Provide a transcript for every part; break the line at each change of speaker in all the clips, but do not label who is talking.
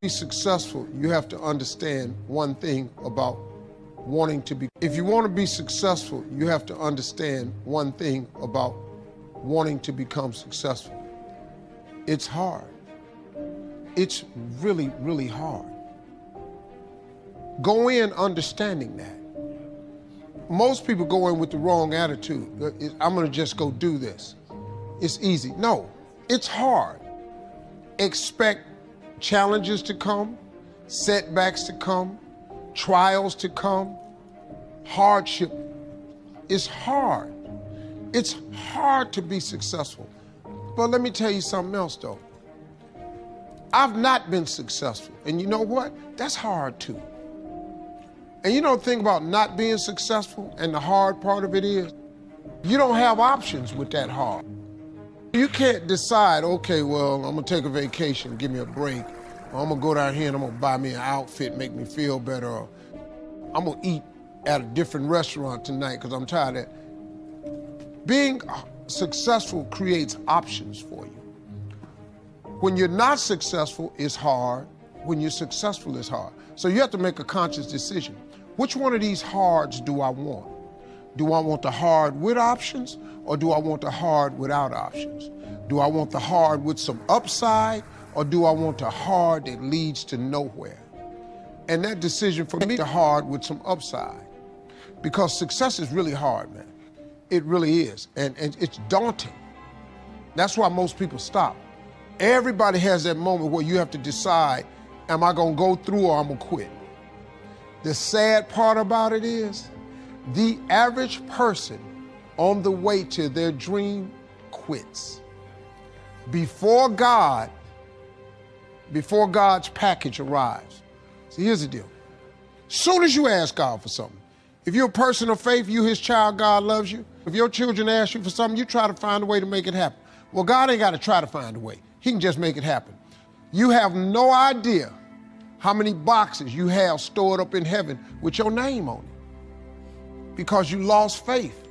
Be successful, you have to understand one thing about wanting to be. If you want to be successful, you have to understand one thing about wanting to become successful. It's hard. It's really, really hard. Go in understanding that. Most people go in with the wrong attitude. I'm going to just go do this. It's easy. No, it's hard. Expect challenges to come, setbacks to come, trials to come, hardship. It's hard. It's hard to be successful. But let me tell you something else, though. I've not been successful. And you know what? That's hard, too. And you know the thing about not being successful and the hard part of it is, you don't have options with that hard. You can't decide, okay, well, I'm gonna take a vacation, give me a break, or I'm gonna go down here and I'm gonna buy me an outfit, make me feel better, or I'm gonna eat at a different restaurant tonight because I'm tired of that. Being successful creates options for you. When you're not successful, it's hard. When you're successful, it's hard. So you have to make a conscious decision. Which one of these hards do I want? Do I want the hard with options, or do I want the hard without options? Do I want the hard with some upside, or do I want the hard that leads to nowhere? And that decision for me, the hard with some upside. Because success is really hard, man. It really is, and it's daunting. That's why most people stop. Everybody has that moment where you have to decide, am I gonna go through or I'm gonna quit? The sad part about it is, the average person on the way to their dream quits. Before God's package arrives. See, here's the deal. Soon as you ask God for something, if you're a person of faith, you his child, God loves you. If your children ask you for something, you try to find a way to make it happen. Well, God ain't got to try to find a way. He can just make it happen. You have no idea how many boxes you have stored up in heaven with your name on it because you lost faith.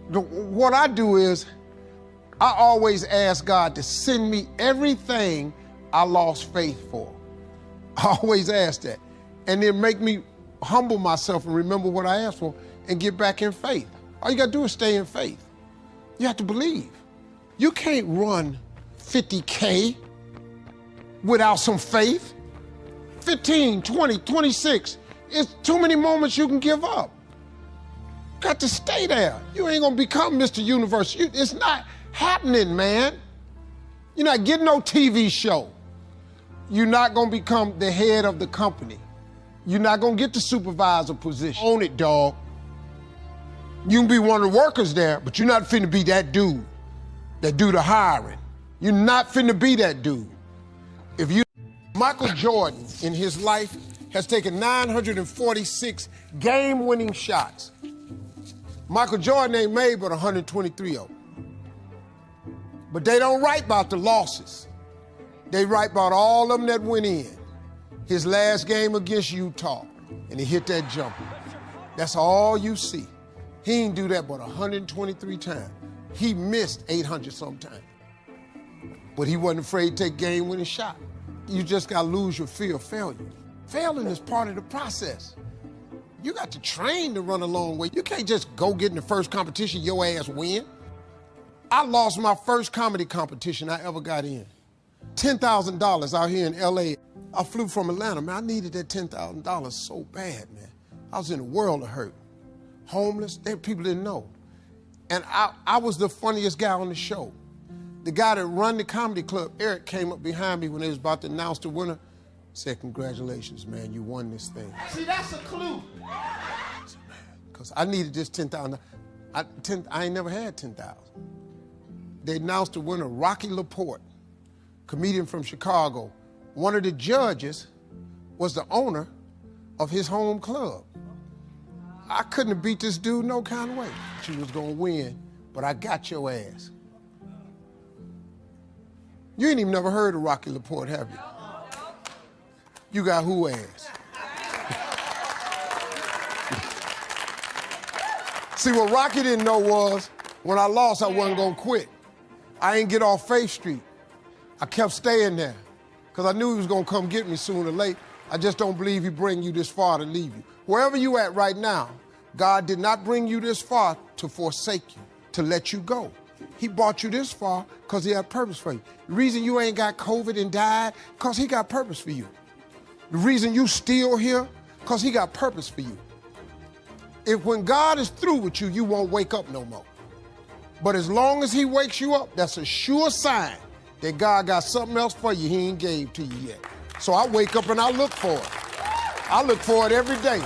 What I do is I always ask God to send me everything I lost faith for. I always ask that. And then make me humble myself and remember what I asked for and get back in faith. All you got to do is stay in faith. You have to believe. You can't run 50K without some faith. 15, 20, 26. It's too many moments you can give up. Got to stay there. You ain't gonna become Mr. Universe. It's not happening, man. You're not getting no TV show. You're not gonna become the head of the company. You're not gonna get the supervisor position. Own it, dog. You can be one of the workers there, but you're not finna be that dude that do the hiring. You're not finna be that dude. Michael Jordan, in his life, has taken 946 game-winning shots. Michael Jordan ain't made but 123 of them. But they don't write about the losses. They write about all of them that went in. His last game against Utah, and he hit that jumper. That's all you see. He didn't do that but 123 times. He missed 800 sometimes. But he wasn't afraid to take game-winning shot. You just gotta lose your fear of failure. Failing is part of the process. You got to train to run a long way. You can't just go get in the first competition, your ass win. I lost my first comedy competition I ever got in. $10,000 out here in LA. I flew from Atlanta, man. I needed that $10,000 so bad, man. I was in a world of hurt. Homeless, people didn't know. And I was the funniest guy on the show. The guy that run the comedy club, Eric, came up behind me when they was about to announce the winner. Said, congratulations, man, you won this thing. See, that's a clue. Because I needed this $10,000. I ain't never had $10,000. They announced the winner, Rocky LaPorte, comedian from Chicago. One of the judges was the owner of his home club. I couldn't have beat this dude no kind of way. She was gonna win, but I got your ass. You ain't even never heard of Rocky LaPorte, have you? You got who ass? See, what Rocky didn't know was, when I lost, I wasn't gonna quit. I ain't get off Faith Street. I kept staying there. because I knew he was going to come get me sooner or late. I just don't believe he bring you this far to leave you. Wherever you at right now, God did not bring you this far to forsake you, to let you go. He brought you this far because he had purpose for you. The reason you ain't got COVID and died, because he got purpose for you. The reason you still here, because he got purpose for you. If when God is through with you, you won't wake up no more. But as long as he wakes you up, that's a sure sign that God got something else for you he ain't gave to you yet. So I wake up and I look for it. I look for it every day.